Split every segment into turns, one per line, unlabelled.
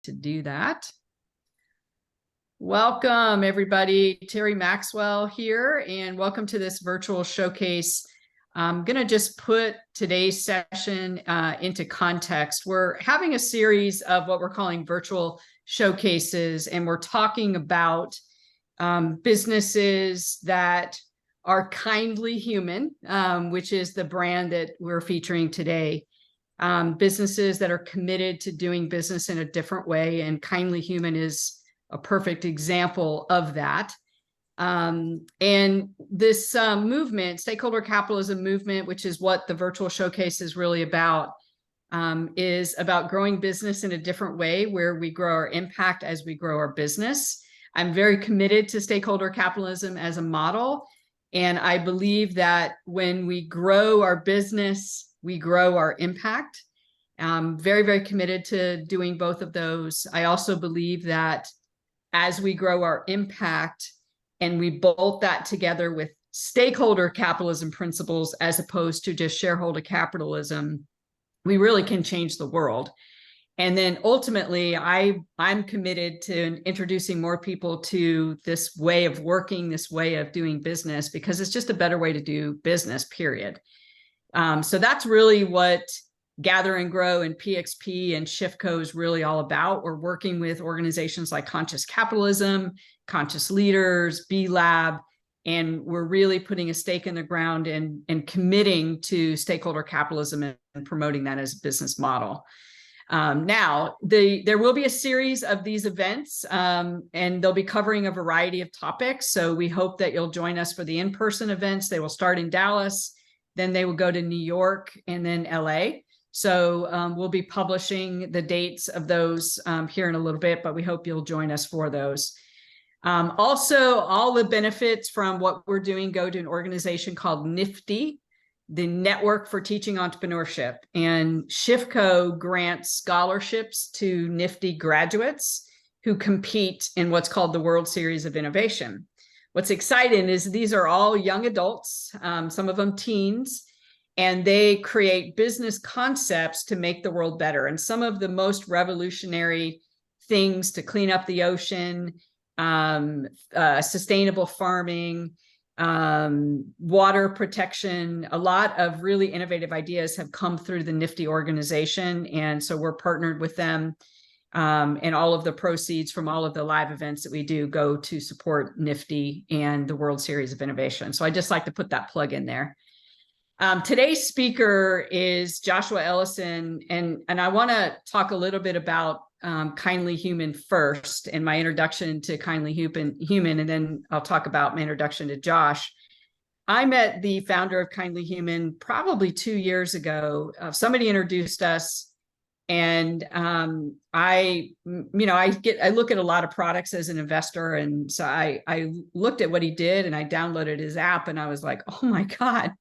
to do that. Welcome, everybody. Terry Maxwell here, and welcome to this virtual showcase. I'm going to just put today's session into context. We're having a series of what we're calling virtual showcases, and we're talking about businesses that are kindly human, which is the brand that we're featuring today. Businesses that are committed to doing business in a different way, and kindly human is a perfect example of that. And this movement, stakeholder capitalism movement, which is what the virtual showcase is really about, is about growing business in a different way, where we grow our impact as we grow our business. I'm very committed to stakeholder capitalism as a model. And I believe that when we grow our business, we grow our impact. I'm very, very committed to doing both of those. I also believe that as we grow our impact and we bolt that together with stakeholder capitalism principles, as opposed to just shareholder capitalism, we really can change the world. And then ultimately, I'm committed to introducing more people to this way of working, this way of doing business, because it's just a better way to do business, period. So that's really what Gather and Grow and PXP and ShiftCo is really all about. We're working with organizations like Conscious Capitalism, Conscious Leaders, B Lab, and we're really putting a stake in the ground and committing to stakeholder capitalism and promoting that as a business model. Now, there will be a series of these events, and they'll be covering a variety of topics. So we hope that you'll join us for the in-person events. They will start in Dallas, then they will go to New York, and then LA. So we'll be publishing the dates of those here in a little bit, but we hope you'll join us for those. Also, all the benefits from what we're doing go to an organization called NIFTY, the Network for Teaching Entrepreneurship. And ShiftCo grants scholarships to NIFTY graduates who compete in what's called the World Series of Innovation. What's exciting is these are all young adults, some of them teens, and they create business concepts to make the world better. And some of the most revolutionary things to clean up the ocean, sustainable farming, water protection, a lot of really innovative ideas have come through the NIFTY organization. And so we're partnered with them, and all of the proceeds from all of the live events that we do go to support NIFTY and the World Series of Innovation. So I just like to put that plug in there. Today's speaker is Joshua Ellison, and I want to talk a little bit about kindly human first, and my introduction to kindly human, and then I'll talk about my introduction to Josh. I met the founder of Kindly Human probably 2 years ago. Somebody introduced us, and I look at a lot of products as an investor, and so I looked at what he did, and I downloaded his app, and I was like, oh my God,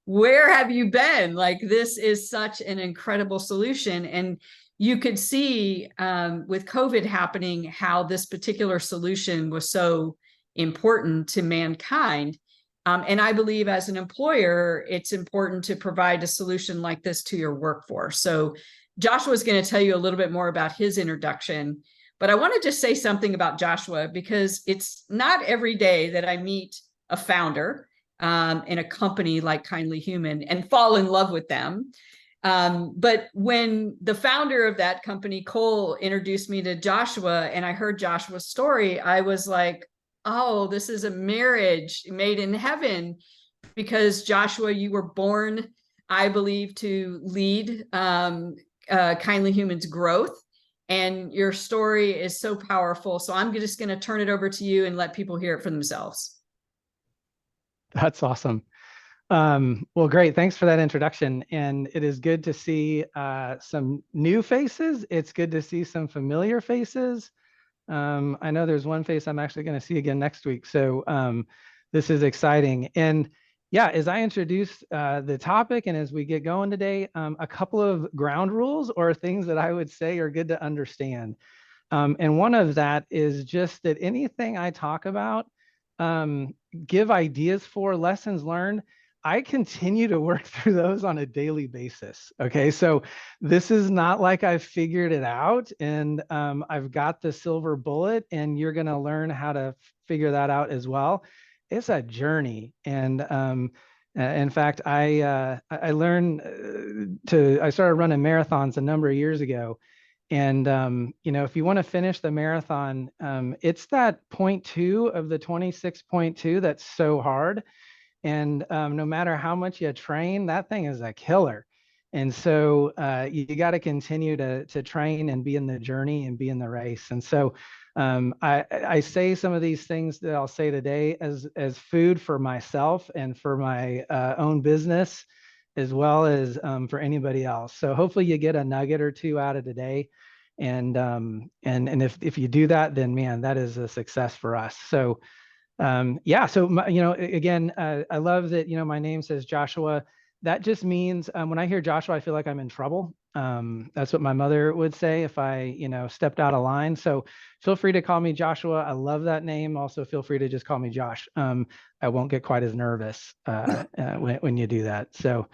where have you been? Like, this is such an incredible solution. And you could see with COVID happening how this particular solution was so important to mankind. And I believe as an employer, it's important to provide a solution like this to your workforce. So Joshua is going to tell you a little bit more about his introduction, but I want to just say something about Joshua, because it's not every day that I meet a founder in a company like Kindly Human and fall in love with them. But when the founder of that company, Cole, introduced me to Joshua and I heard Joshua's story, I was like, oh, this is a marriage made in heaven, because Joshua, you were born, I believe, to lead Kindly Human's growth. And your story is so powerful. So I'm just going to turn it over to you and let people hear it for themselves.
That's awesome. Well, great. Thanks for that introduction. And it is good to see some new faces. It's good to see some familiar faces. I know there's one face I'm actually going to see again next week. So this is exciting. And yeah, as I introduce the topic and as we get going today, a couple of ground rules or things that I would say are good to understand. And one of that is just that anything I talk about, give ideas for, lessons learned, I continue to work through those on a daily basis. Okay. So this is not like I've figured it out and I've got the silver bullet and you're going to learn how to figure that out as well. It's a journey. And in fact, I learned I started running marathons a number of years ago. And if you want to finish the marathon, it's that point two of the 26.2 that's so hard. And no matter how much you train, that thing is a killer. And so you got to continue to train and be in the journey and be in the race. And so I say some of these things that I'll say today as food for myself and for my own business, as well as for anybody else. So hopefully you get a nugget or two out of today. And if you do that, then man, that is a success for us. So yeah, so again, I love that my name says Joshua. That just means when I hear Joshua, I feel like I'm in trouble. That's what my mother would say if I stepped out of line. So feel free to call me Joshua. I love that name. Also feel free to just call me Josh. I won't get quite as nervous when you do that. So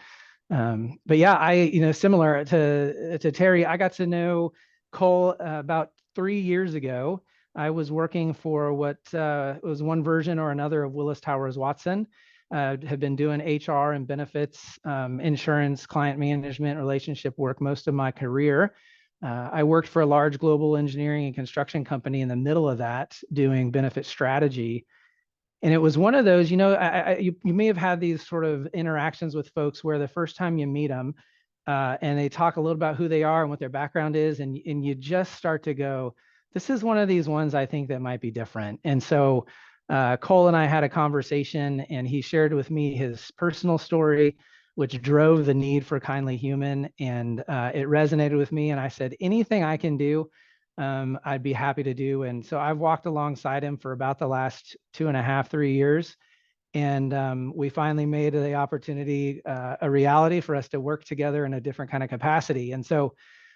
but yeah, similar to Terry, I got to know Cole about 3 years ago. I was working for what was one version or another of Willis Towers Watson. Have been doing HR and benefits, insurance, client management, relationship work most of my career. I worked for a large global engineering and construction company in the middle of that, doing benefit strategy. And it was one of those, you may have had these sort of interactions with folks where the first time you meet them and they talk a little about who they are and what their background is, and you just start to go, this is one of these ones I think that might be different. And so Cole and I had a conversation and he shared with me his personal story, which drove the need for Kindly Human. And it resonated with me. And I said, anything I can do, I'd be happy to do. And so I've walked alongside him for about the last 2.5, 3 years. And we finally made the opportunity a reality for us to work together in a different kind of capacity. And so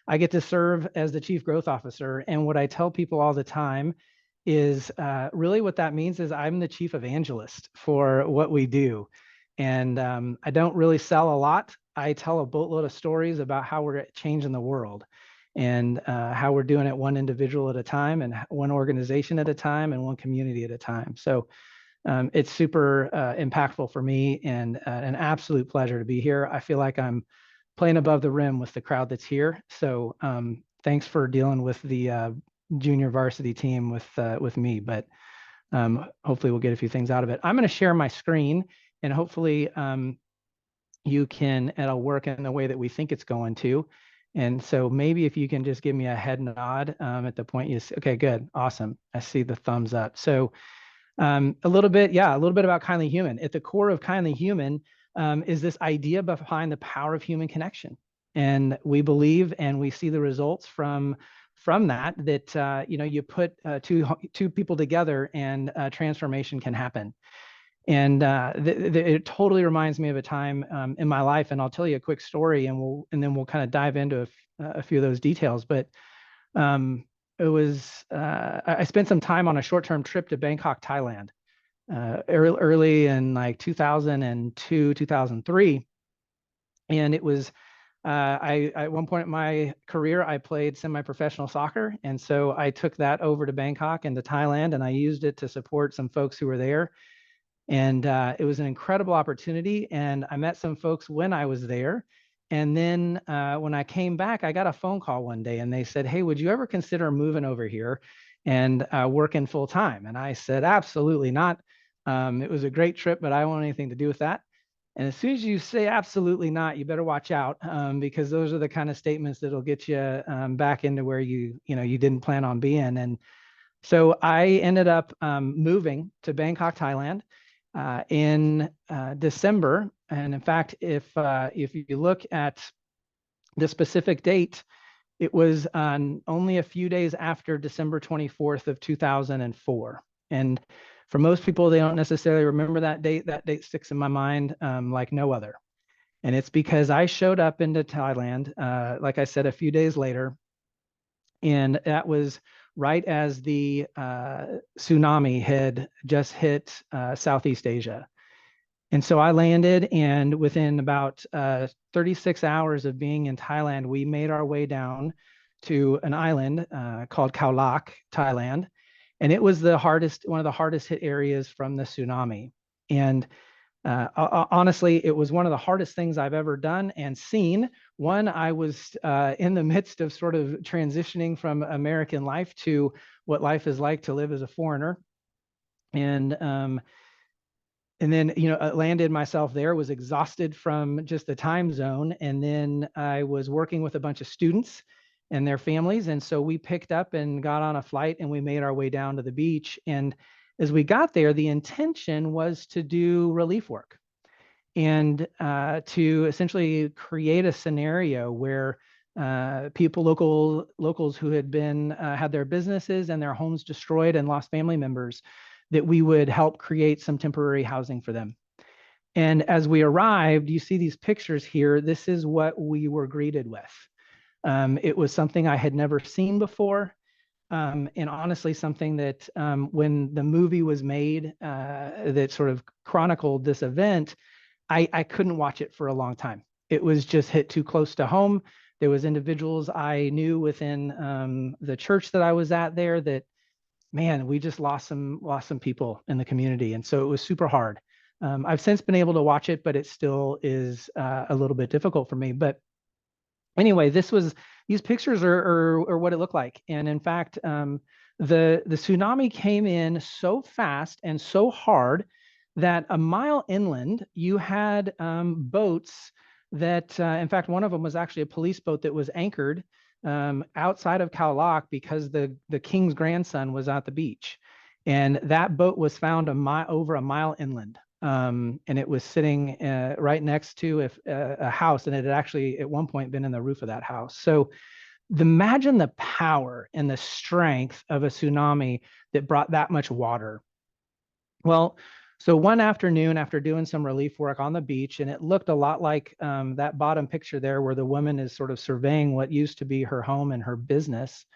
I get to serve as the Chief Growth Officer. And what I tell people all the time is really what that means is I'm the chief evangelist for what we do. And I don't really sell a lot. I tell a boatload of stories about how we're changing the world and how we're doing it one individual at a time and one organization at a time and one community at a time. So it's super impactful for me and an absolute pleasure to be here. I feel like I'm playing above the rim with the crowd that's here. So thanks for dealing with the junior varsity team with me, but hopefully we'll get a few things out of it. I'm going to share my screen and hopefully it'll work in the way that we think it's going to. And so maybe if you can just give me a head nod at the point okay, good, awesome. I see the thumbs up. So a little bit about Kindly Human. At the core of Kindly Human is this idea behind the power of human connection. And we believe and we see the results from that you put two people together and transformation can happen. And it totally reminds me of a time in my life, and I'll tell you a quick story, and then we'll kind of dive into a few of those details. But it was I spent some time on a short-term trip to Bangkok, Thailand, early in like 2002, 2003, and it was at one point in my career I played semi-professional soccer, and so I took that over to Bangkok and to Thailand, and I used it to support some folks who were there. And it was an incredible opportunity. And I met some folks when I was there. And then when I came back, I got a phone call one day and they said, hey, would you ever consider moving over here and working full time? And I said, absolutely not. It was a great trip, but I don't want anything to do with that. And as soon as you say absolutely not, you better watch out because those are the kind of statements that'll get you back into where you didn't plan on being. And so I ended up moving to Bangkok, Thailand. In December. And in fact, if you look at the specific date, it was on only a few days after December 24th of 2004. And for most people, they don't necessarily remember that date. That date sticks in my mind like no other. And it's because I showed up into Thailand, like I said, a few days later. And that was right as the tsunami had just hit Southeast Asia. And so I landed, and within about 36 hours of being in Thailand, we made our way down to an island called Khao Lak, Thailand. And it was one of the hardest hit areas from the tsunami. And honestly, it was one of the hardest things I've ever done and seen. One, I was in the midst of sort of transitioning from American life to what life is like to live as a foreigner. And then, landed myself there, was exhausted from just the time zone. And then I was working with a bunch of students and their families. And so we picked up and got on a flight, and we made our way down to the beach. And as we got there, the intention was to do relief work and to essentially create a scenario where locals who had had their businesses and their homes destroyed and lost family members, that we would help create some temporary housing for them. And as we arrived, you see these pictures here. This is what we were greeted with. It was something I had never seen before. And honestly, something that when the movie was made that sort of chronicled this event, I couldn't watch it for a long time. It was just hit too close to home. There was individuals I knew within the church that I was at there that, man, we just lost some people in the community. And so it was super hard. I've since been able to watch it, but it still is a little bit difficult for me. But anyway, these pictures are what it looked like. And in fact, the tsunami came in so fast and so hard that a mile inland, you had boats that, in fact, one of them was actually a police boat that was anchored outside of Khao Lak because the king's grandson was at the beach. And that boat was found over a mile inland. And it was sitting right next to a house, and it had actually at one point been in the roof of that house. So imagine the power and the strength of a tsunami that brought that much water. Well, so one afternoon, after doing some relief work on the beach, and it looked a lot like that bottom picture there where the woman is sort of surveying what used to be her home and her business.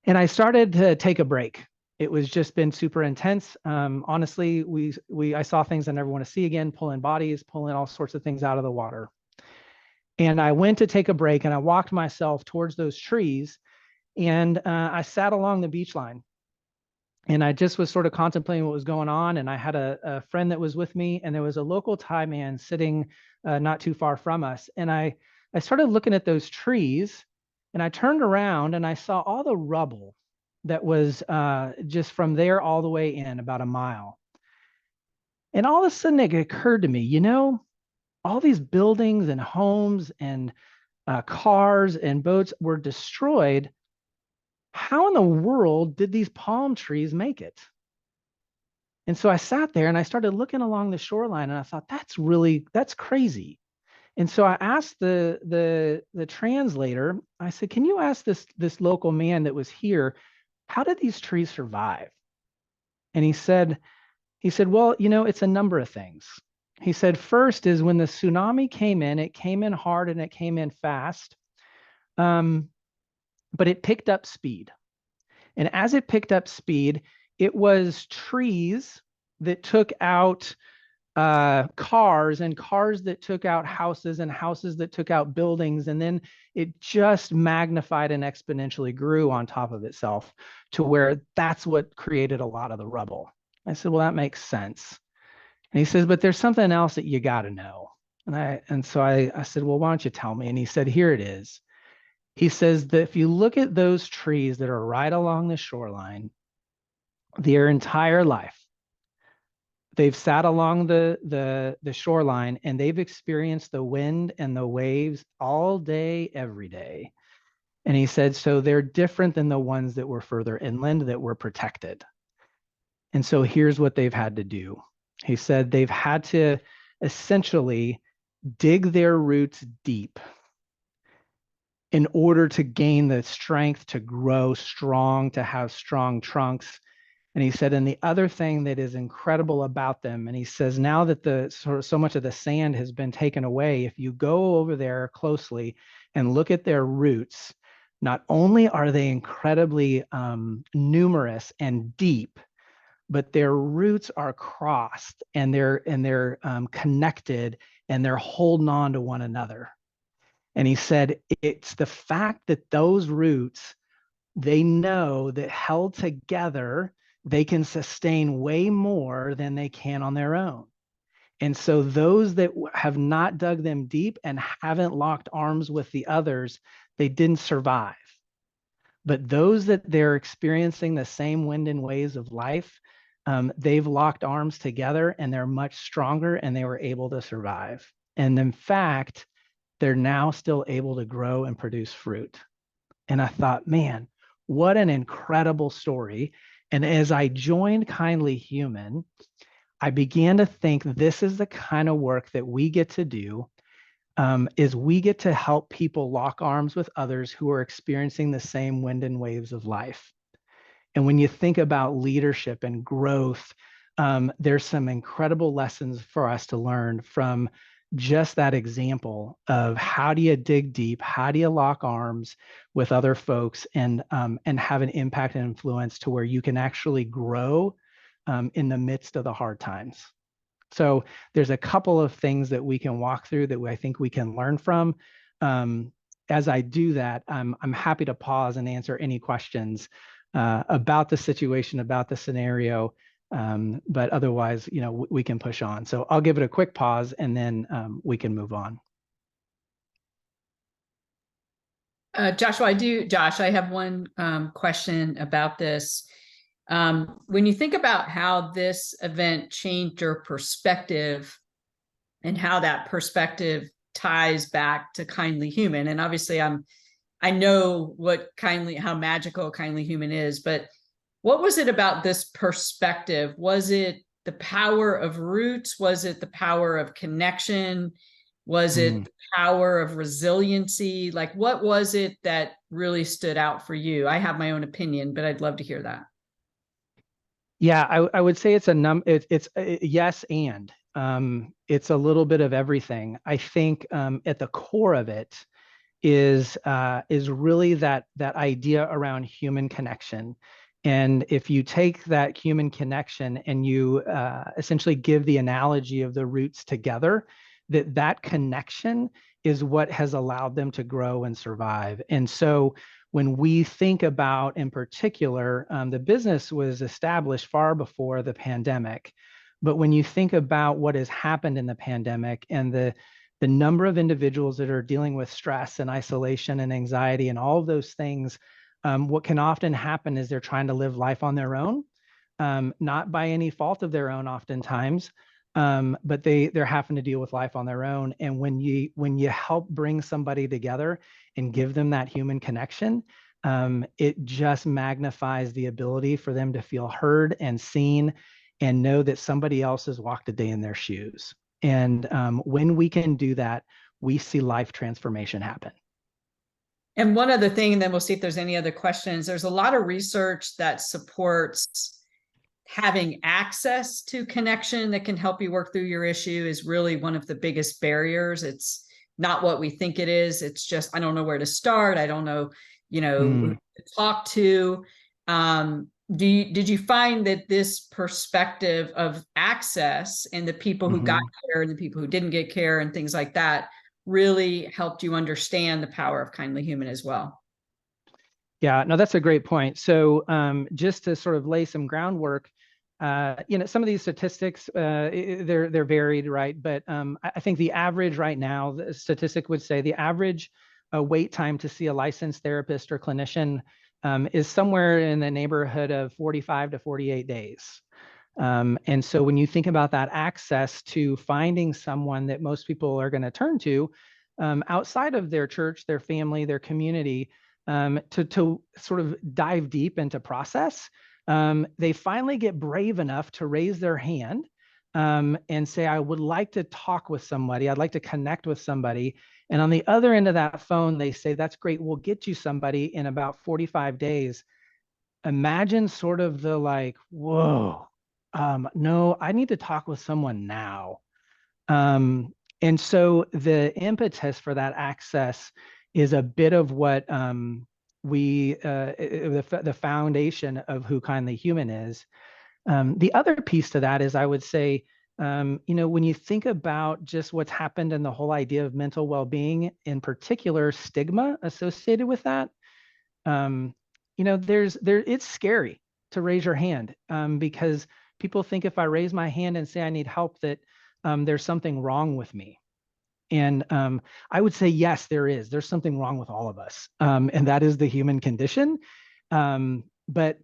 And I started to take a break. It was just been super intense. Honestly, I saw things I never want to see again, pulling bodies, pulling all sorts of things out of the water. And I went to take a break, and I walked myself towards those trees, and I sat along the beach line. And I just was sort of contemplating what was going on. And I had a friend that was with me, and there was a local Thai man sitting not too far from us. And I started looking at those trees, and I turned around and I saw all the rubble that was just from there all the way in about a mile. And all of a sudden it occurred to me, all these buildings and homes and cars and boats were destroyed. How in the world did these palm trees make it? And so I sat there and I started looking along the shoreline, and I thought, that's crazy. And so I asked the translator, I said, can you ask this local man that was here, how did these trees survive? And he said, well, it's a number of things. He said, first is when the tsunami came in, it came in hard and it came in fast, but it picked up speed. And as it picked up speed, it was trees that took out cars, and cars that took out houses, and houses that took out buildings. And then it just magnified and exponentially grew on top of itself to where that's what created a lot of the rubble. I said, well, that makes sense. And he says, but there's something else that you got to know. And so I said, well, why don't you tell me? And he said, here it is. He says that if you look at those trees that are right along the shoreline, their entire life, they've sat along the shoreline, and they've experienced the wind and the waves all day, every day. And he said, so they're different than the ones that were further inland that were protected. And so here's what they've had to do. He said they've had to essentially dig their roots deep in order to gain the strength to grow strong, to have strong trunks. And he said, and the other thing that is incredible about them, and he says, now that so much of the sand has been taken away, if you go over there closely and look at their roots, not only are they incredibly numerous and deep, but their roots are crossed and they're connected and they're holding on to one another. And he said, it's the fact that those roots, they know that held together, they can sustain way more than they can on their own. And so those that have not dug them deep and haven't locked arms with the others, they didn't survive. But those that they're experiencing the same wind and waves of life, they've locked arms together and they're much stronger and they were able to survive. And in fact, they're now still able to grow and produce fruit. And I thought, man, what an incredible story. And as I joined Kindly Human, I began to think this is the kind of work that we get to do, is we get to help people lock arms with others who are experiencing the same wind and waves of life. And when you think about leadership and growth, there's some incredible lessons for us to learn from just that example of how do you dig deep, how do you lock arms with other folks and have an impact and influence to where you can actually grow in the midst of the hard times. So there's a couple of things that we can walk through that I think we can learn from. As I do that, I'm happy to pause and answer any questions about the situation, about the scenario. But otherwise, we can push on. So I'll give it a quick pause and then we can move on.
Josh, I have one question about this. When you think about how this event changed your perspective and how that perspective ties back to Kindly Human, and obviously I know how magical Kindly Human is, but what was it about this perspective? Was it the power of roots? Was it the power of connection? Was it the power of resiliency? Like, what was it that really stood out for you? I have my own opinion, but I'd love to hear that.
Yeah, I would say it's it's yes, and it's a little bit of everything. I think at the core of it is really that idea around human connection. And if you take that human connection and you essentially give the analogy of the roots together, that connection is what has allowed them to grow and survive. And so when we think about, in particular, the business was established far before the pandemic. But when you think about what has happened in the pandemic and the number of individuals that are dealing with stress and isolation and anxiety and all of those things, what can often happen is they're trying to live life on their own, not by any fault of their own oftentimes, but they're having to deal with life on their own. And when you help bring somebody together and give them that human connection, it just magnifies the ability for them to feel heard and seen and know that somebody else has walked a day in their shoes. And when we can do that, we see life transformation happen.
And one other thing, and then we'll see if there's any other questions. There's a lot of research that supports having access to connection that can help you work through your issue is really one of the biggest barriers. It's not what we think it is. It's just, I don't know where to start. I don't know, who to talk to. Did you find that this perspective of access and the people who got care and the people who didn't get care and things like that really helped you understand the power of Kindly Human as well?
Yeah, no, that's a great point. So just to sort of lay some groundwork, some of these statistics, they're varied, right? But I think the average right now, the statistic would say the average wait time to see a licensed therapist or clinician is somewhere in the neighborhood of 45 to 48 days. And so when you think about that access to finding someone that most people are going to turn to outside of their church, their family, their community, to sort of dive deep into process, they finally get brave enough to raise their hand and say, I would like to talk with somebody. I'd like to connect with somebody. And on the other end of that phone, they say, that's great. We'll get you somebody in about 45 days. Imagine sort of the like, whoa, no, I need to talk with someone now. And so the impetus for that access is a bit of what the foundation of who Kindly Human is. The other piece to that is I would say, when you think about just what's happened and the whole idea of mental well-being, in particular, stigma associated with that, it's scary to raise your hand because people think if I raise my hand and say I need help, that there's something wrong with me. And I would say, yes, there is. There's something wrong with all of us. And that is the human condition. But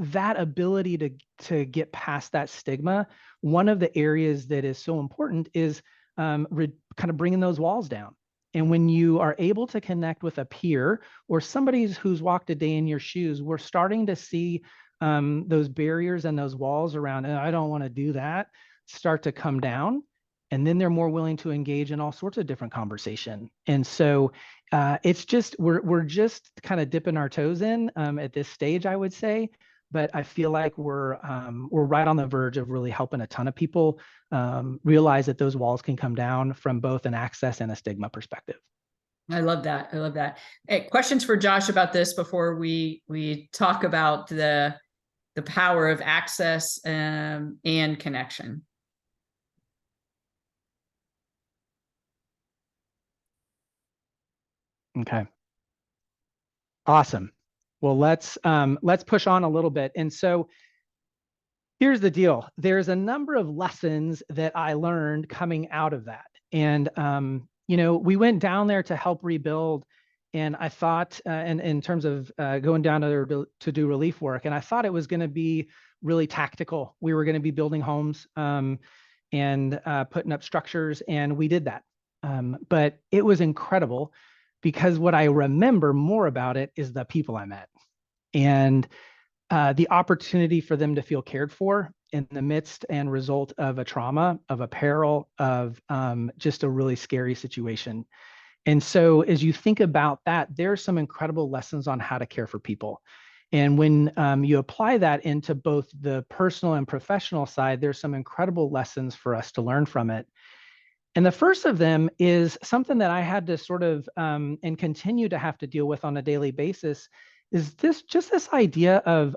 that ability to get past that stigma, one of the areas that is so important is kind of bringing those walls down. And when you are able to connect with a peer or somebody who's walked a day in your shoes, we're starting to see those barriers and those walls around, I don't want to do that, start to come down. And then they're more willing to engage in all sorts of different conversation. And so it's just, we're just kind of dipping our toes in at this stage, I would say. But I feel like we're right on the verge of really helping a ton of people realize that those walls can come down from both an access and a stigma perspective.
I love that. I love that. Hey, questions for Josh about this before we talk about the power of access and connection.
Okay. Awesome. Well, let's push on a little bit. And so here's the deal. There's a number of lessons that I learned coming out of that. And we went down there to help rebuild. And I thought, and in terms of going down there to do relief work, and I thought it was going to be really tactical. We were going to be building homes and putting up structures, and we did that. But it was incredible because what I remember more about it is the people I met and the opportunity for them to feel cared for in the midst and result of a trauma, of a peril, of just a really scary situation. And so as you think about that, there are some incredible lessons on how to care for people. And when you apply that into both the personal and professional side, there's some incredible lessons for us to learn from it. And the first of them is something that I had to sort of and continue to have to deal with on a daily basis is this idea of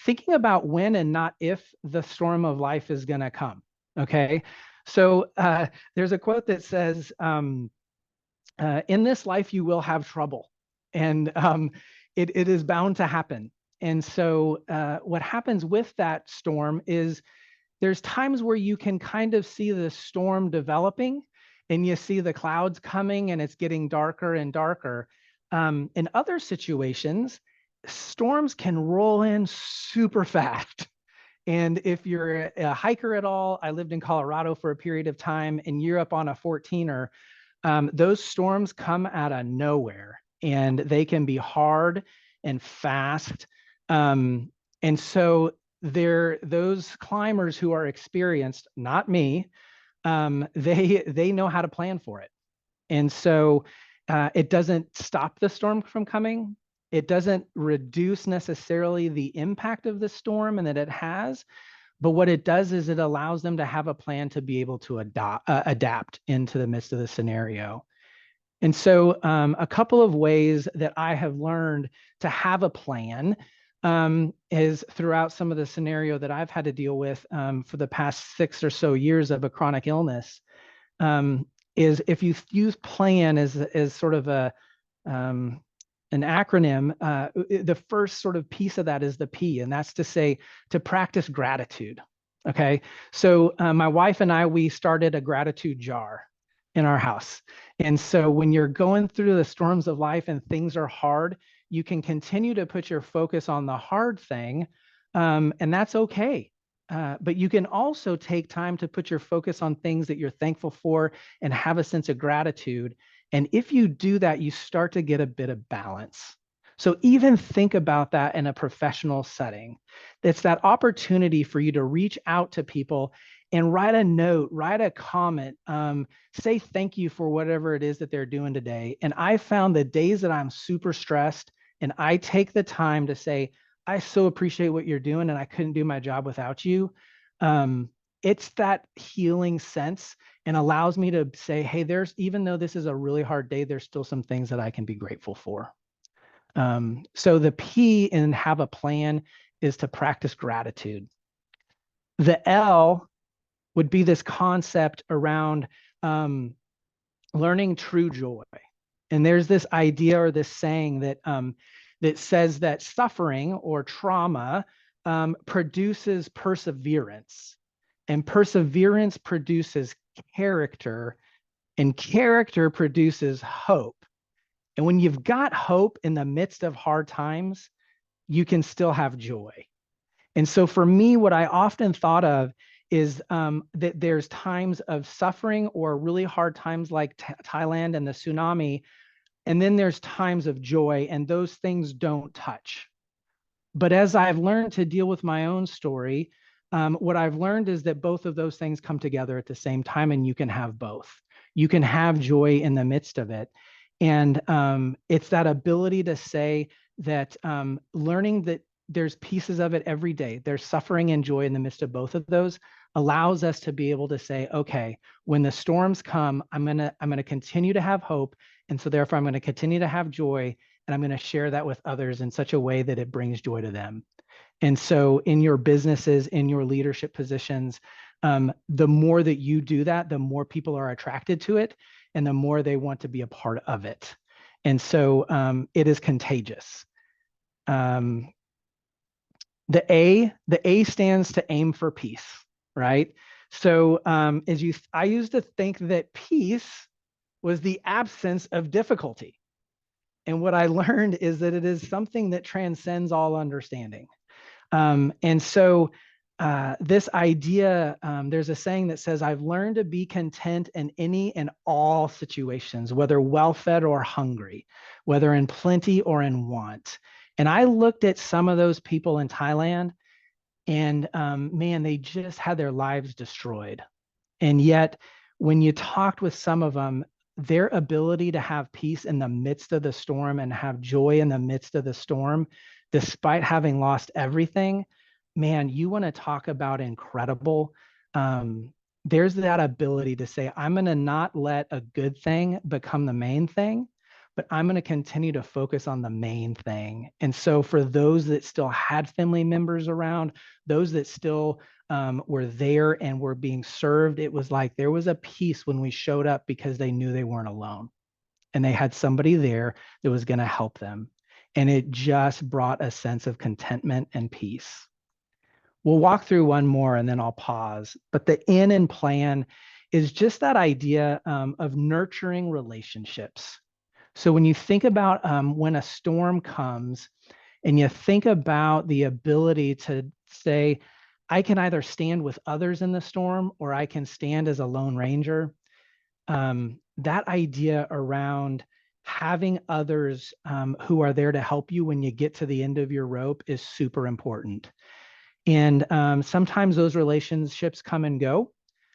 thinking about when and not if the storm of life is going to come. Okay. So there's a quote that says, in this life, you will have trouble, and it is bound to happen. And so what happens with that storm is there's times where you can kind of see the storm developing and you see the clouds coming and it's getting darker and darker. In other situations, storms can roll in super fast. And if you're a hiker at all, I lived in Colorado for a period of time, and you're up on a 14er, those storms come out of nowhere and they can be hard and fast. And so those climbers who are experienced, not me, they know how to plan for it. And so it doesn't stop the storm from coming. It doesn't reduce necessarily the impact of the storm and that it has. But what it does is it allows them to have a plan to be able to adapt into the midst of the scenario. And so a couple of ways that I have learned to have a plan is throughout some of the scenario that I've had to deal with for the past 6 or so years of a chronic illness, is if you use plan as sort of an acronym, the first sort of piece of that is the P, and that's to say to practice gratitude. Okay, so my wife and I, we started a gratitude jar in our house. And so when you're going through the storms of life and things are hard, you can continue to put your focus on the hard thing, and that's okay. But you can also take time to put your focus on things that you're thankful for and have a sense of gratitude. And if you do that, you start to get a bit of balance. So even think about that in a professional setting. It's that opportunity for you to reach out to people and write a note, write a comment, say thank you for whatever it is that they're doing today. And I found the days that I'm super stressed and I take the time to say, I so appreciate what you're doing and I couldn't do my job without you. It's that healing sense and allows me to say, hey, even though this is a really hard day, there's still some things that I can be grateful for. So the P in have a plan is to practice gratitude. The L would be this concept around learning true joy. And there's this idea or this saying that that says that suffering or trauma produces perseverance, and perseverance produces character, and character produces hope. And when you've got hope in the midst of hard times, you can still have joy. And so for me, what I often thought of is that there's times of suffering or really hard times like Thailand and the tsunami. And then there's times of joy, and those things don't touch. But as I've learned to deal with my own story, what I've learned is that both of those things come together at the same time, and you can have both. You can have joy in the midst of it. And it's that ability to say that learning that there's pieces of it every day, there's suffering and joy in the midst of both of those, allows us to be able to say, okay, when the storms come, I'm gonna continue to have hope. And so therefore I'm going to continue to have joy, and I'm going to share that with others in such a way that it brings joy to them. And so in your businesses, in your leadership positions, the more that you do that, the more people are attracted to it, and the more they want to be a part of it. And so it is contagious. The A stands to aim for peace, right? So I used to think that peace was the absence of difficulty. And what I learned is that it is something that transcends all understanding. And so this idea, there's a saying that says, I've learned to be content in any and all situations, whether well-fed or hungry, whether in plenty or in want. And I looked at some of those people in Thailand, and man, they just had their lives destroyed. And yet, when you talked with some of them, their ability to have peace in the midst of the storm and have joy in the midst of the storm, despite having lost everything, man, you want to talk about incredible. There's that ability to say, I'm going to not let a good thing become the main thing, but I'm going to continue to focus on the main thing. And so for those that still had family members around, those that still were there and were being served, it was like there was a peace when we showed up because they knew they weren't alone, and they had somebody there that was going to help them. And it just brought a sense of contentment and peace. We'll walk through one more and then I'll pause. But the N in plan is just that idea of nurturing relationships. So when you think about when a storm comes, and you think about the ability to say, I can either stand with others in the storm or I can stand as a lone ranger. That idea around having others who are there to help you when you get to the end of your rope is super important. And sometimes those relationships come and go.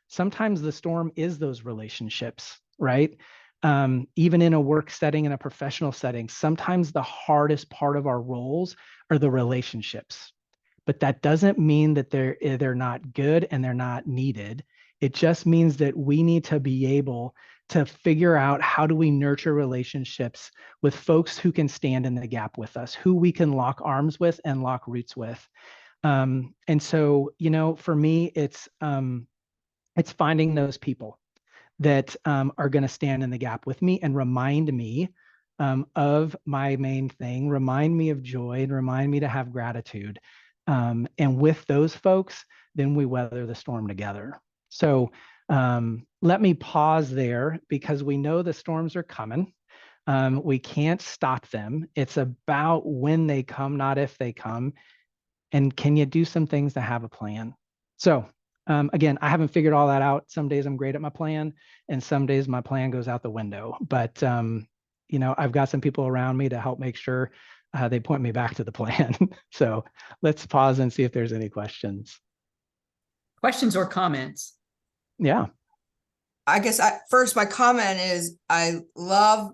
Sometimes the storm is those relationships, right? Even in a work setting, in a professional setting, sometimes the hardest part of our roles are the relationships. But that doesn't mean that they're not good and they're not needed. It just means that we need to be able to figure out how do we nurture relationships with folks who can stand in the gap with us, who we can lock arms with and lock roots with. And so, you know, for me, it's finding those people that are going to stand in the gap with me and remind me of my main thing, remind me of joy, and remind me to have gratitude. And with those folks, then we weather the storm together. So let me pause there because we know the storms are coming. We can't stop them. It's about when they come, not if they come. And can you do some things to have a plan? So again, I haven't figured all that out. Some days I'm great at my plan, and some days my plan goes out the window. But you know, I've got some people around me to help make sure they point me back to the plan. So let's pause and see if there's any questions.
Questions or comments?
Yeah.
I guess first my comment is I love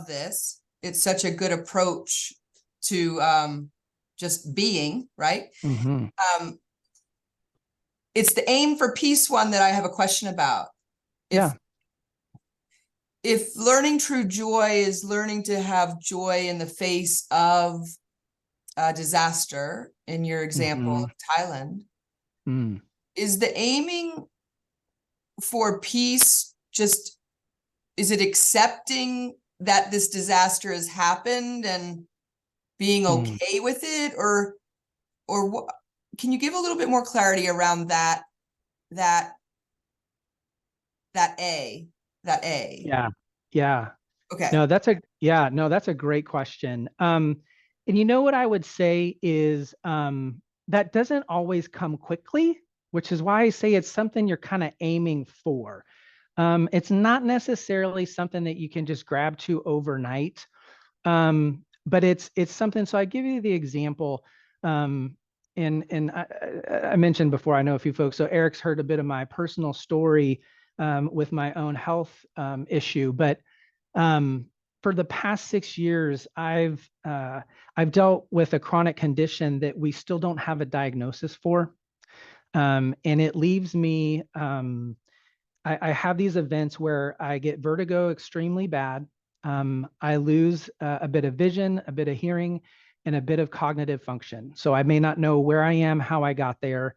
this. It's such a good approach to just being, right?
Mm-hmm.
It's the aim for peace one that I have a question about. If learning true joy is learning to have joy in the face of a disaster, in your example of Thailand,
Mm.
Is the aiming for peace just, is it accepting that this disaster has happened and being okay with it, or what? Can you give a little bit more clarity around that that A?
Yeah. Yeah.
Okay.
No, that's a great question. And you know what I would say is that doesn't always come quickly, which is why I say it's something you're kind of aiming for. It's not necessarily something that you can just grab to overnight, but it's something. So I give you the example, and I mentioned before, I know a few folks. So Eric's heard a bit of my personal story with my own health issue, but for the past 6 years, I've dealt with a chronic condition that we still don't have a diagnosis for, and it leaves me. I have these events where I get vertigo extremely bad. I lose a bit of vision, a bit of hearing, and a bit of cognitive function. So I may not know where I am, how I got there,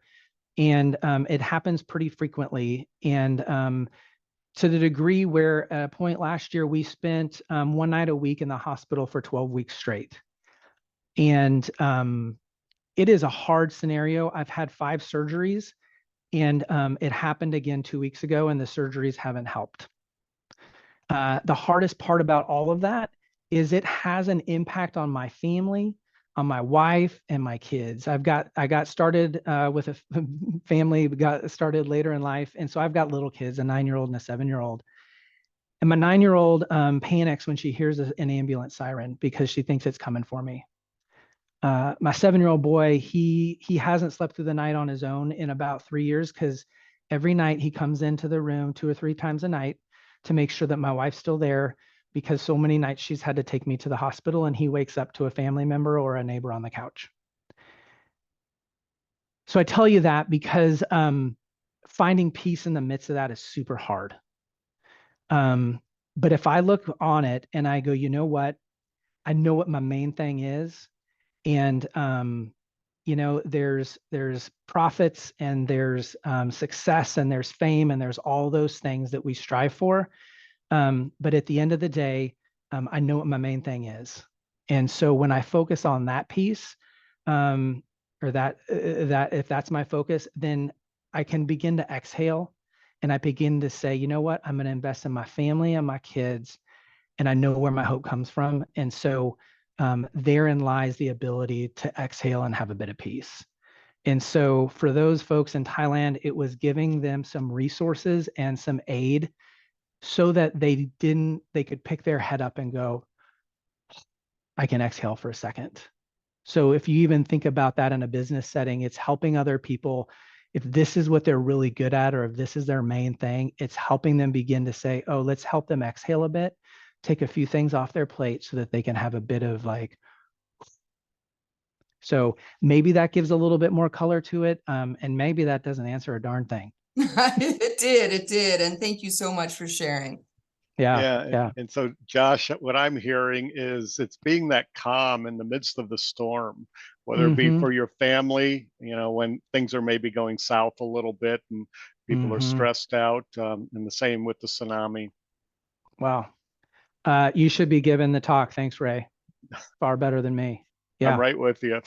and it happens pretty frequently. And to the degree where at a point last year, we spent one night a week in the hospital for 12 weeks straight. And it is a hard scenario. I've had 5 surgeries, and it happened again 2 weeks ago, and the surgeries haven't helped. The hardest part about all of that is it has an impact on my family, on my wife, and my kids. I got started with a family, got started later in life, and so I've got little kids, a 9-year-old and a 7-year-old. And my 9-year-old panics when she hears an ambulance siren because she thinks it's coming for me. My 7-year-old boy, he hasn't slept through the night on his own in about 3 years because every night he comes into the room 2 or 3 times a night to make sure that my wife's still there, because so many nights she's had to take me to the hospital, and he wakes up to a family member or a neighbor on the couch. So I tell you that because finding peace in the midst of that is super hard. But if I look on it and I go, you know what? I know what my main thing is. And there's profits, and there's success, and there's fame, and there's all those things that we strive for. But at the end of the day, I know what my main thing is. And so when I focus on that piece, or that if that's my focus, then I can begin to exhale, and I begin to say, you know what, I'm going to invest in my family and my kids, and I know where my hope comes from. And so therein lies the ability to exhale and have a bit of peace. And so for those folks in Thailand, it was giving them some resources and some aid so that they could pick their head up and go, I can exhale for a second. So if you even think about that in a business setting, it's helping other people. If this is what they're really good at, or if this is their main thing, it's helping them begin to say, oh, let's help them exhale a bit, take a few things off their plate so that they can have a bit of like. So maybe that gives a little bit more color to it. And maybe that doesn't answer a darn thing.
It did. And thank you so much for sharing.
Yeah.
And so Josh, what I'm hearing is it's being that calm in the midst of the storm, whether it be for your family, when things are maybe going south a little bit and people are stressed out, and the same with the tsunami.
Wow. You should be given the talk. Thanks, Ray. Far better than me. Yeah.
I'm right with you.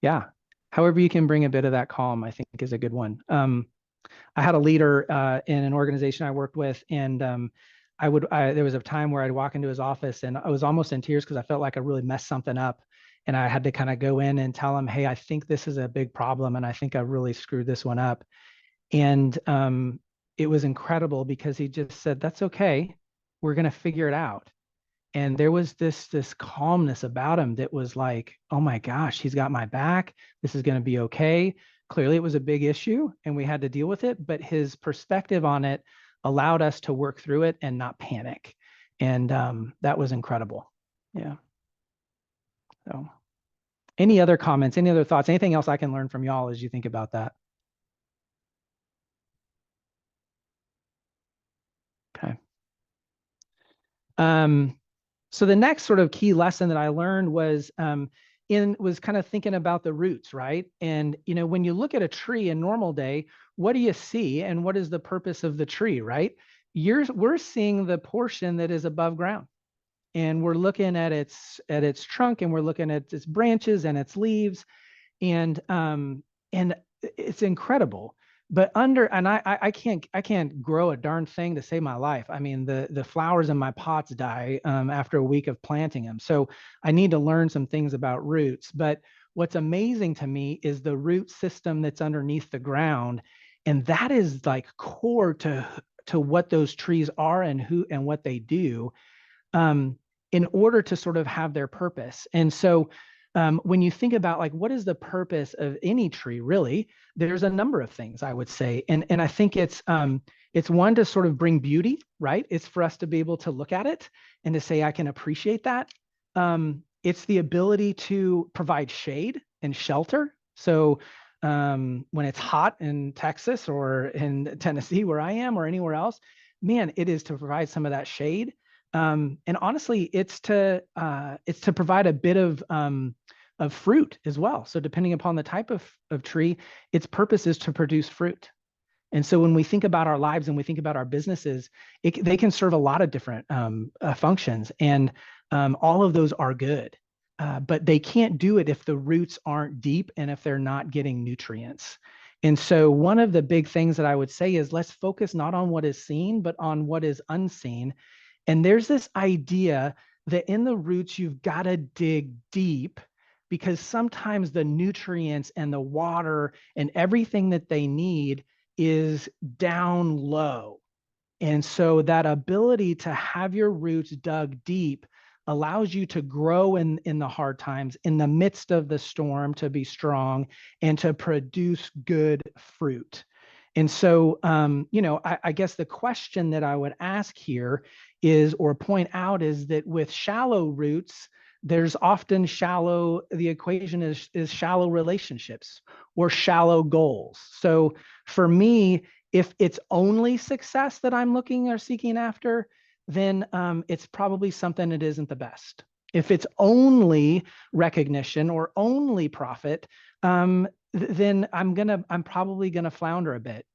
Yeah. However you can bring a bit of that calm, I think, is a good one. I had a leader in an organization I worked with, and there was a time where I'd walk into his office and I was almost in tears because I felt like I really messed something up. And I had to kind of go in and tell him, hey, I think this is a big problem, and I think I really screwed this one up. And it was incredible because he just said, that's okay. We're going to figure it out. And there was this calmness about him that was like, oh my gosh, he's got my back. This is going to be okay. Clearly it was a big issue and we had to deal with it, but his perspective on it allowed us to work through it and not panic. And that was incredible. Yeah. So any other comments, any other thoughts, anything else I can learn from y'all as you think about that? Okay. So the next sort of key lesson that I learned was was kind of thinking about the roots, right? And, you know, when you look at a tree in normal day, what do you see? And what is the purpose of the tree, right? We're seeing the portion that is above ground. And we're looking at its trunk, and we're looking at its branches and its leaves. And it's incredible. But I can't grow a darn thing to save my life. I mean, the flowers in my pots die after a week of planting them. So I need to learn some things about roots. But what's amazing to me is the root system that's underneath the ground, and that is like core to what those trees are and who and what they do, in order to sort of have their purpose. And so when you think about like, what is the purpose of any tree, really, there's a number of things I would say. And I think it's one, to sort of bring beauty, right? It's for us to be able to look at it and to say, I can appreciate that. It's the ability to provide shade and shelter. So when it's hot in Texas or in Tennessee, where I am, or anywhere else, man, it is to provide some of that shade. And honestly, it's to provide a bit of fruit as well. So depending upon the type of tree, its purpose is to produce fruit. And so when we think about our lives and we think about our businesses, they can serve a lot of different functions, and all of those are good. But they can't do it if the roots aren't deep and if they're not getting nutrients. And so one of the big things that I would say is, let's focus not on what is seen, but on what is unseen. And there's this idea that in the roots, you've got to dig deep, because sometimes the nutrients and the water and everything that they need is down low. And so that ability to have your roots dug deep allows you to grow in the hard times, in the midst of the storm, to be strong and to produce good fruit. And so, you know, I guess the question that I would ask here is, or point out, is that with shallow roots, there's often the equation is shallow relationships or shallow goals. So for me, if it's only success that I'm looking or seeking after, then it's probably something that isn't the best. If it's only recognition or only profit, then I'm probably gonna flounder a bit.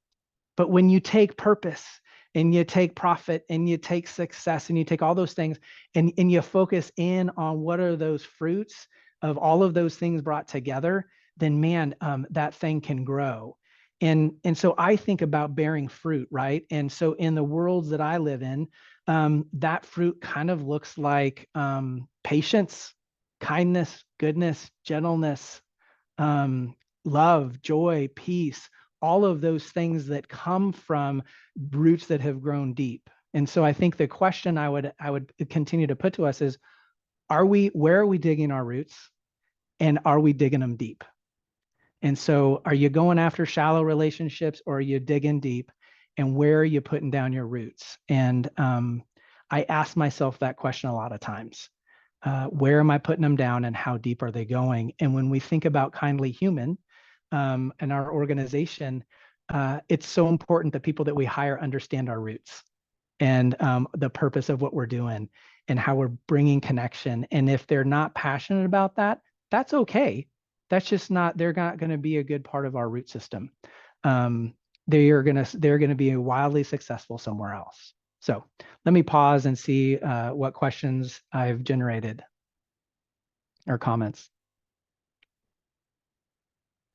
But when you take purpose and you take profit and you take success and you take all those things and you focus in on what are those fruits of all of those things brought together, then man, that thing can grow. And so I think about bearing fruit, right? And so in the worlds that I live in, that fruit kind of looks like patience, kindness, goodness, gentleness, love, joy, peace, all of those things that come from roots that have grown deep. And so I think the question I would continue to put to us is, where are we digging our roots, and are we digging them deep? And so are you going after shallow relationships, or are you digging deep, and where are you putting down your roots? And I ask myself that question a lot of times. Where am I putting them down, and how deep are they going? And when we think about Kindly Human and our organization, it's so important that people that we hire understand our roots and the purpose of what we're doing and how we're bringing connection. And if they're not passionate about that, that's okay. That's just not, they're not going to be a good part of our root system. They're going to be wildly successful somewhere else. So let me pause and see what questions I've generated or comments.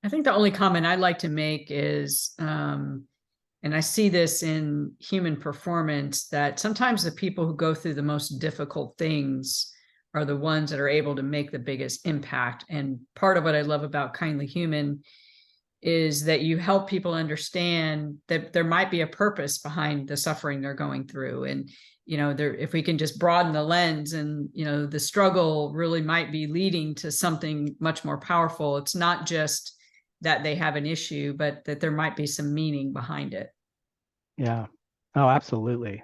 I think the only comment I'd like to make is, and I see this in human performance, that sometimes the people who go through the most difficult things are the ones that are able to make the biggest impact. And part of what I love about Kindly Human is that you help people understand that there might be a purpose behind the suffering they're going through. And, you know, if we can just broaden the lens, and, you know, the struggle really might be leading to something much more powerful. It's not just that they have an issue, but that there might be some meaning behind it.
Yeah. Oh, absolutely.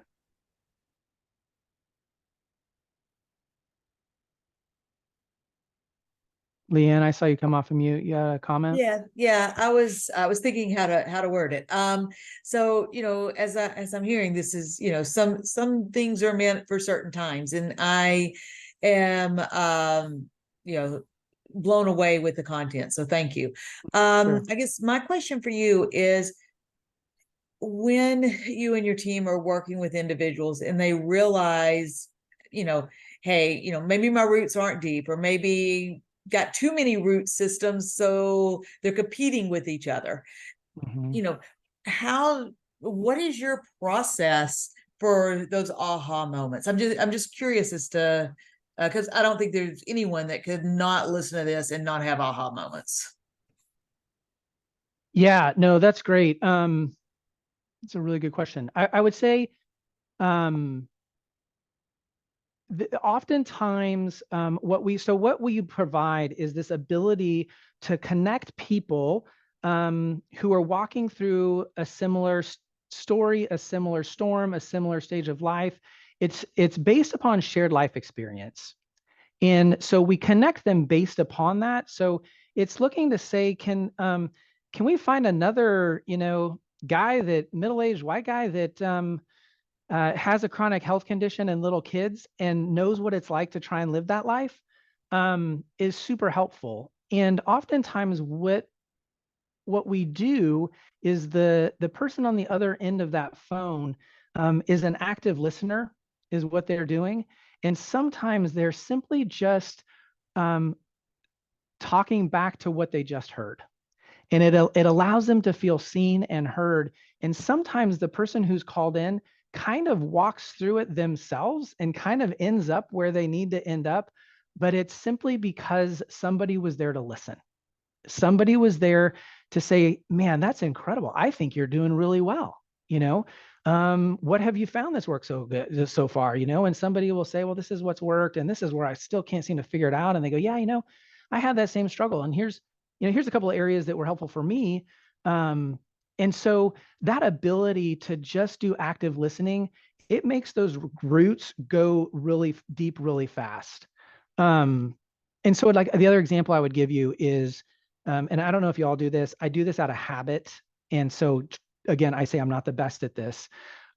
Leanne, I saw you come off of mute. You had a comment?
Yeah. I was thinking how to word it. So, you know, as I'm hearing, this is, you know, some things are meant for certain times, and I am, you know, blown away with the content. So thank you.
Sure.
I guess my question for you is, when you and your team are working with individuals and they realize, hey, maybe my roots aren't deep, or maybe got too many root systems, so they're competing with each other.
Mhm.
What is your process for those aha moments? I'm just curious as to, because I don't think there's anyone that could not listen to this and not have aha moments.
Yeah, no, that's great. It's a really good question. I would say, oftentimes, what we provide is this ability to connect people who are walking through a similar story, a similar storm, a similar stage of life. It's based upon shared life experience. And so we connect them based upon that. So it's looking to say, can we find another, middle-aged white guy that has a chronic health condition and little kids and knows what it's like to try and live that life, is super helpful. And oftentimes what we do is the person on the other end of that phone is an active listener, is what they're doing. And sometimes they're simply just talking back to what they just heard. And it allows them to feel seen and heard. And sometimes the person who's called in kind of walks through it themselves and kind of ends up where they need to end up. But it's simply because somebody was there to listen. Somebody was there to say, man, that's incredible. I think you're doing really well. What have you found that's worked so good so far? And somebody will say, well, this is what's worked, and this is where I still can't seem to figure it out. And they go, yeah, I had that same struggle. And here's a couple of areas that were helpful for me. And so that ability to just do active listening, it makes those roots go really deep, really fast. And so like the other example I would give you is, and I don't know if you all do this, I do this out of habit. And so again, I say I'm not the best at this,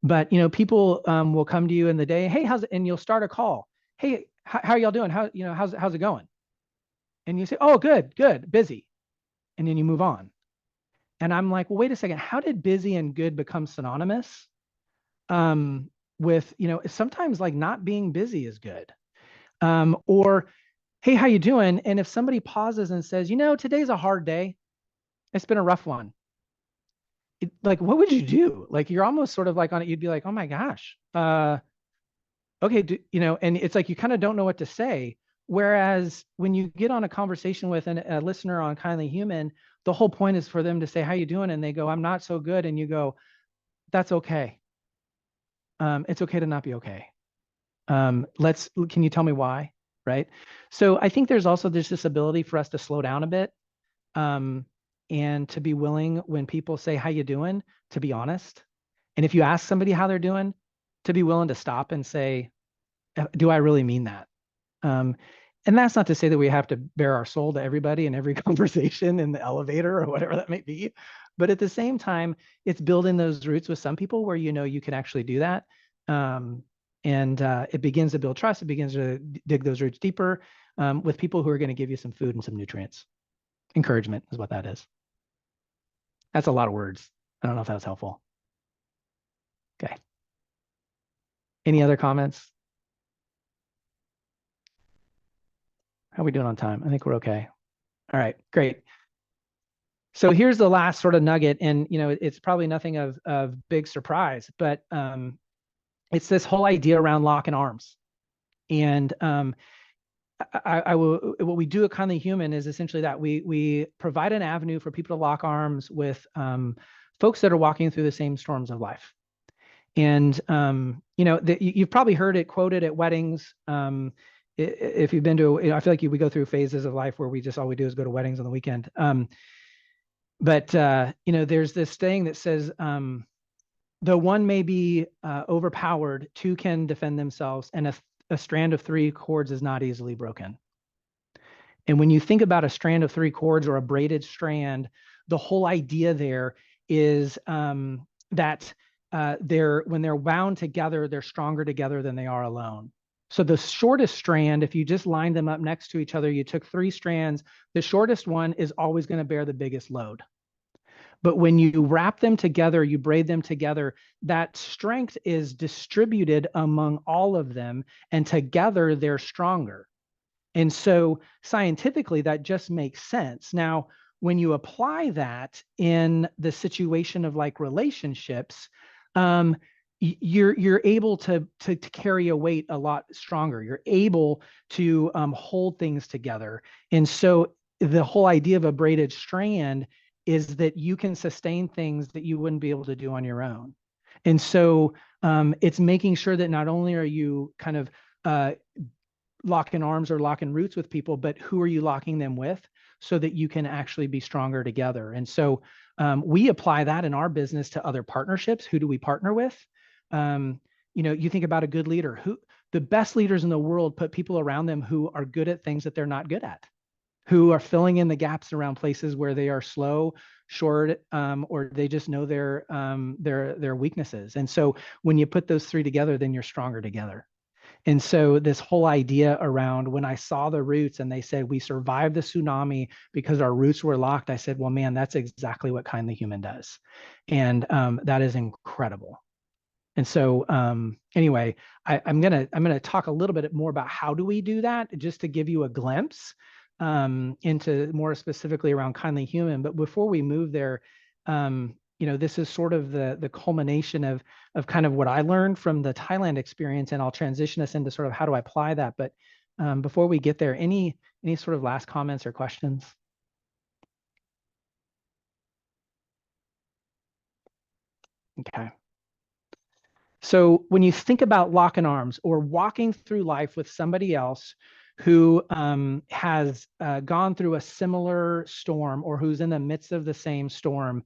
but people will come to you in the day, hey, how's it? And you'll start a call. Hey, how are y'all doing? How's it going? And you say, oh, good, busy. And then you move on. And I'm like, well, wait a second. How did busy and good become synonymous? With, sometimes like not being busy is good. Or, hey, how you doing? And if somebody pauses and says, today's a hard day, it's been a rough one. Like, what would you do? Like, you're almost sort of like on it. You'd be like, oh my gosh. Okay. And it's like, you kind of don't know what to say. Whereas when you get on a conversation with a listener on Kindly Human, the whole point is for them to say, how you doing? And they go, I'm not so good. And you go, that's okay. It's okay to not be okay. Can you tell me why? Right. So I think there's also this ability for us to slow down a bit, and to be willing when people say, how you doing, to be honest. And if you ask somebody how they're doing, to be willing to stop and say, do I really mean that? And that's not to say that we have to bare our soul to everybody in every conversation in the elevator or whatever that may be. But at the same time, it's building those roots with some people where you can actually do that. And it begins to build trust. It begins to dig those roots deeper with people who are going to give you some food and some nutrients. Encouragement is what that is. That's a lot of words. I don't know if that was helpful. Okay. Any other comments? How are we doing on time? I think we're okay. All right, great. So here's the last sort of nugget, and it's probably nothing of big surprise, but it's this whole idea around lock and arms. And what we do at Kindly Human is essentially that we provide an avenue for people to lock arms with folks that are walking through the same storms of life. And you've probably heard it quoted at weddings. If you've been to, I feel like we go through phases of life where all we do is go to weddings on the weekend. But there's this thing that says, though one may be overpowered, two can defend themselves, and a strand of three cords is not easily broken. And when you think about a strand of three cords or a braided strand, the whole idea there is that when they're wound together, they're stronger together than they are alone. So the shortest strand, if you just lined them up next to each other, you took 3 strands, the shortest one is always going to bear the biggest load. But when you wrap them together, you braid them together, that strength is distributed among all of them, and together they're stronger. And so scientifically, that just makes sense. Now, when you apply that in the situation of like relationships, you're able to carry a weight a lot stronger. You're able to hold things together. And so the whole idea of a braided strand is that you can sustain things that you wouldn't be able to do on your own. And so it's making sure that not only are you kind of locking arms or locking roots with people, but who are you locking them with so that you can actually be stronger together. And so we apply that in our business to other partnerships. Who do we partner with? You think about a good leader. The best leaders in the world put people around them who are good at things that they're not good at, who are filling in the gaps around places where they are slow, short, or they just know their weaknesses. And so when you put those 3 together, then you're stronger together. And so this whole idea around, when I saw the roots and they said, we survived the tsunami because our roots were locked, I said, well, man, that's exactly what Kindly Human does. And that is incredible. And so anyway, I'm gonna talk a little bit more about how do we do that, just to give you a glimpse into more specifically around Kindly Human. But before we move there, this is sort of the culmination of kind of what I learned from the Thailand experience, and I'll transition us into sort of how do I apply that. But before we get there, any sort of last comments or questions? Okay. So when you think about locking arms or walking through life with somebody else who has gone through a similar storm, or who's in the midst of the same storm,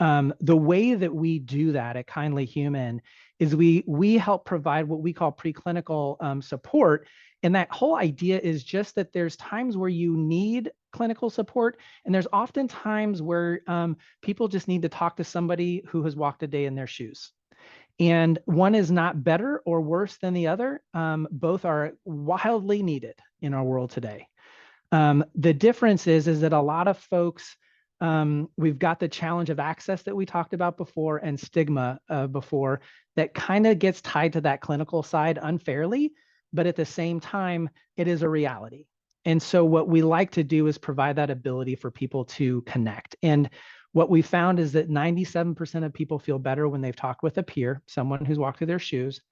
the way that we do that at Kindly Human is we help provide what we call preclinical support. And that whole idea is just that there's times where you need clinical support, and there's often times where people just need to talk to somebody who has walked a day in their shoes. And one is not better or worse than the other. Both are wildly needed in our world today. The difference is that a lot of folks, we've got the challenge of access that we talked about before, and stigma before, that kind of gets tied to that clinical side unfairly, but at the same time, it is a reality. And so what we like to do is provide that ability for people to connect. And what we found is that 97% of people feel better when they've talked with a peer, someone who's walked through their shoes,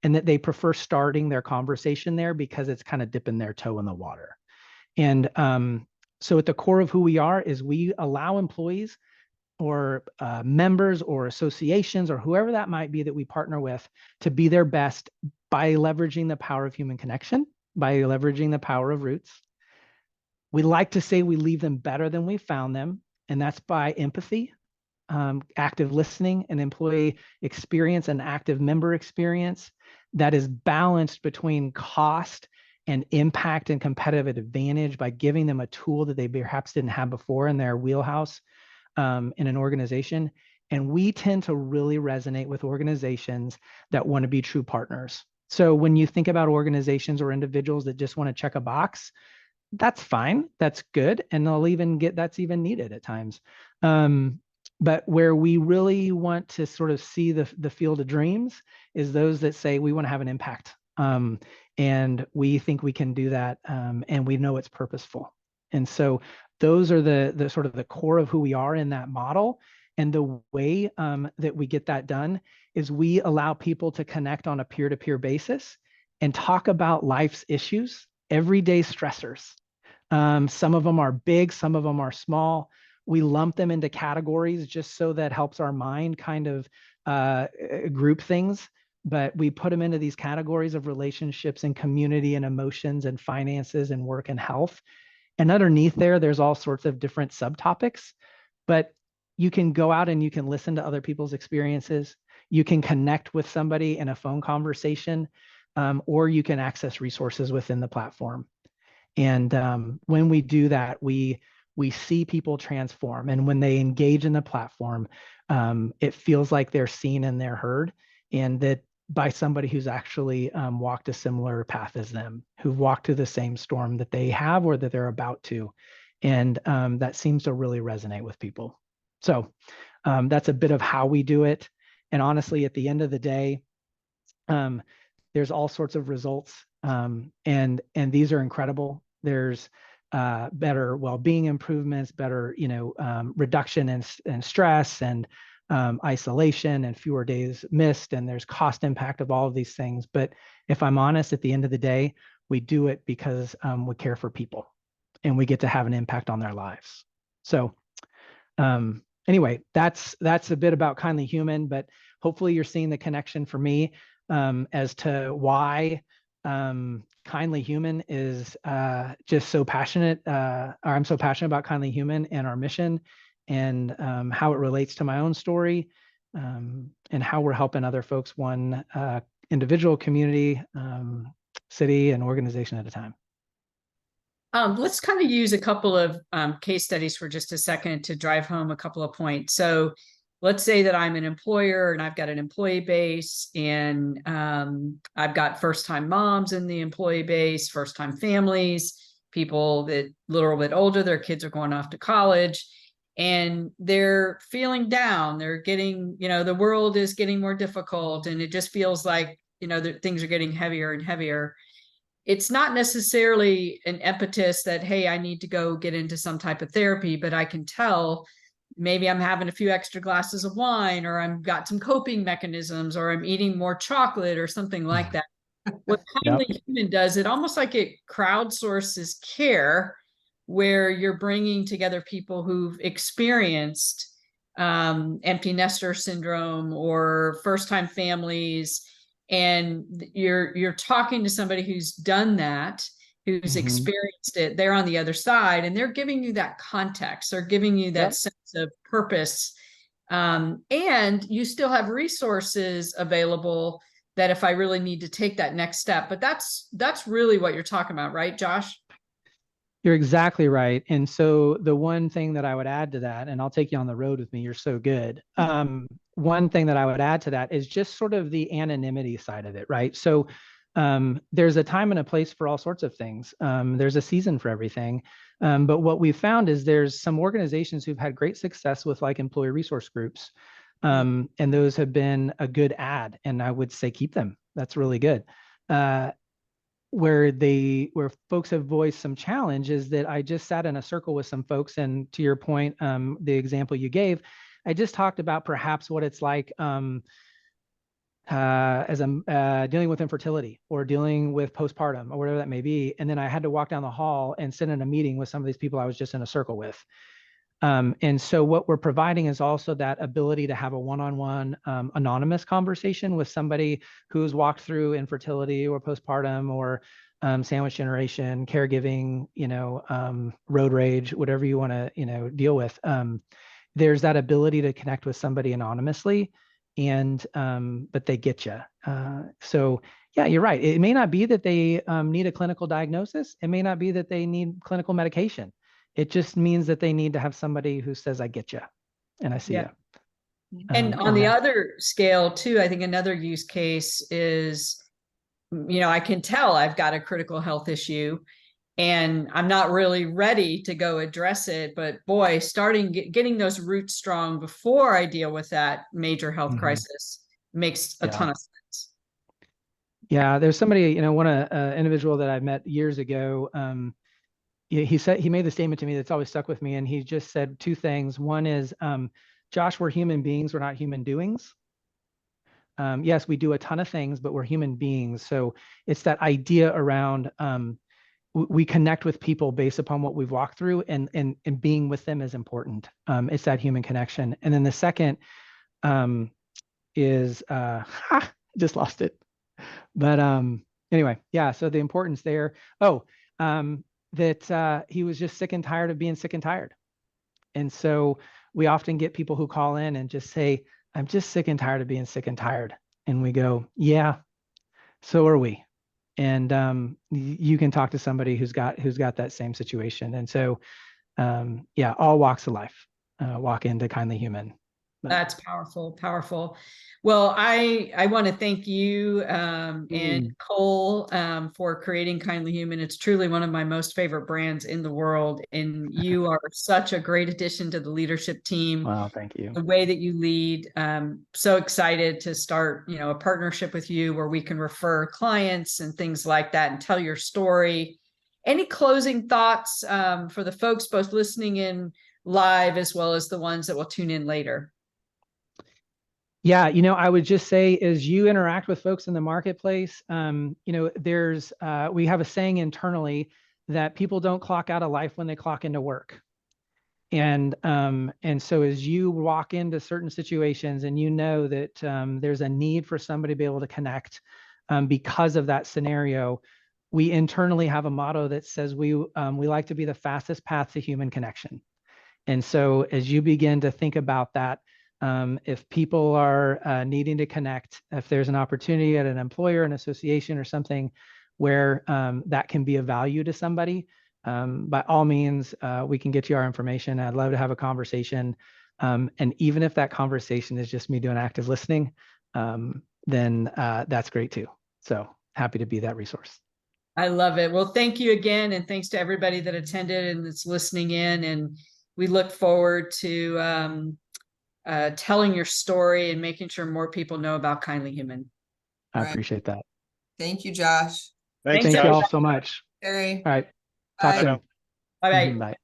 and that they prefer starting their conversation there because it's kind of dipping their toe in the water. And so at the core of who we are is we allow employees or members or associations or whoever that might be that we partner with to be their best by leveraging the power of human connection, by leveraging the power of roots. We like to say we leave them better than we found them, and that's by empathy, active listening, and employee experience, and active member experience that is balanced between cost and impact and competitive advantage, by giving them a tool that they perhaps didn't have before in their wheelhouse in an organization. And we tend to really resonate with organizations that want to be true partners. So when you think about organizations or individuals that just want to check a box, that's fine, that's good, and they'll even get, that's even needed at times. But where we really want to sort of see the field of dreams is those that say we want to have an impact. And we think we can do that, and we know it's purposeful. And so those are the sort of the core of who we are in that model. And the way that we get that done is we allow people to connect on a peer-to-peer basis and talk about life's issues, everyday stressors. Some of them are big, some of them are small. We lump them into categories just so that helps our mind kind of group things. But we put them into these categories of relationships and community and emotions and finances and work and health. And underneath there, there's all sorts of different subtopics. But you can go out and you can listen to other people's experiences. You can connect with somebody in a phone conversation, or you can access resources within the platform. And when we do that, we see people transform. And when they engage in the platform, it feels like they're seen and they're heard, and that by somebody who's actually walked a similar path as them, who've walked through the same storm that they have or that they're about to. And that seems to really resonate with people. So that's a bit of how we do it. And honestly, at the end of the day, there's all sorts of results, and these are incredible. There's better well-being improvements, better reduction in stress and isolation and fewer days missed, and there's cost impact of all of these things. But if I'm honest, at the end of the day, we do it because we care for people and we get to have an impact on their lives. So anyway, that's a bit about Kindly Human, but hopefully you're seeing the connection for me as to why Kindly Human is just so passionate, or I'm so passionate about Kindly Human and our mission, and how it relates to my own story, and how we're helping other folks one individual, community, city, and organization at a time.
Let's kind of use a couple of case studies for just a second to drive home a couple of points. So let's say that I'm an employer and I've got an employee base, and I've got first-time moms in the employee base, first-time families, people that a little bit older, their kids are going off to college, and they're feeling down. They're getting, the world is getting more difficult, and it just feels like, that things are getting heavier and heavier. It's not necessarily an impetus that, hey, I need to go get into some type of therapy, but I can tell maybe I'm having a few extra glasses of wine, or I've got some coping mechanisms, or I'm eating more chocolate or something like that. What Kindly Human does, it almost like it crowdsources care, where you're bringing together people who've experienced empty nester syndrome or first-time families, and you're talking to somebody who's done that, who's experienced it. They're on the other side, and they're giving you that context. They're giving you that sense of purpose. And you still have resources available that if I really need to take that next step. But that's really what you're talking about, right, Josh?
You're exactly right. And so the one thing that I would add to that, and I'll take you on the road with me, you're so good. One thing that I would add to that is just sort of the anonymity side of it, right? So there's a time and a place for all sorts of things. There's a season for everything. But what we've found is there's some organizations who've had great success with like employee resource groups. And those have been a good ad. And I would say keep them. That's really good. Where folks have voiced some challenge is that I just sat in a circle with some folks, and to your point, the example you gave, I just talked about perhaps what it's like as I'm dealing with infertility or dealing with postpartum or whatever that may be, and then I had to walk down the hall and sit in a meeting with some of these people I was just in a circle with. And so what we're providing is also that ability to have a one-on-one anonymous conversation with somebody who's walked through infertility or postpartum or sandwich generation, caregiving, road rage, whatever you want to, deal with. There's that ability to connect with somebody anonymously, and but they get you. So yeah, you're right. It may not be that they need a clinical diagnosis. It may not be that they need clinical medication. It just means that they need to have somebody who says, I get you, and I see you.
And on the other scale too, I think another use case is, I can tell I've got a critical health issue and I'm not really ready to go address it. But boy, getting those roots strong before I deal with that major health crisis makes a ton of sense.
Yeah, there's somebody, one individual that I met years ago. He made the statement to me that's always stuck with me, and he just said two things. One is, Josh, we're human beings, we're not human doings. Yes, we do a ton of things, but we're human beings. So it's that idea around we connect with people based upon what we've walked through, and being with them is important. It's that human connection. And then the second is just lost it. But anyway, yeah. So the importance there. That he was just sick and tired of being sick and tired. And so we often get people who call in and just say, I'm just sick and tired of being sick and tired. And we go, yeah, so are we. And you can talk to somebody who's got that same situation. And so, yeah, all walks of life walk into Kindly Human.
That's powerful, powerful. Well, I want to thank you and Cole for creating Kindly Human. It's truly one of my most favorite brands in the world, and you are such a great addition to the leadership team.
Wow, thank you.
The way that you lead, so excited to start, a partnership with you where we can refer clients and things like that and tell your story. Any closing thoughts for the folks both listening in live as well as the ones that will tune in later?
Yeah, I would just say as you interact with folks in the marketplace, there's we have a saying internally that people don't clock out of life when they clock into work. And so as you walk into certain situations and that there's a need for somebody to be able to connect because of that scenario, we internally have a motto that says we like to be the fastest path to human connection. And so as you begin to think about that, if people are needing to connect, if there's an opportunity at an employer, an association, or something where that can be of value to somebody, by all means, we can get you our information. I'd love to have a conversation. And even if that conversation is just me doing active listening, then that's great too. So happy to be that resource.
I love it. Well, thank you again. And thanks to everybody that attended and that's listening in. And we look forward to telling your story and making sure more people know about Kindly Human.
I appreciate that.
Thank you, Josh.
Thanks,
Thank you
guys.
all so much.
Terry.
All right. Talk
Bye.
soon.
Bye-bye.
Bye.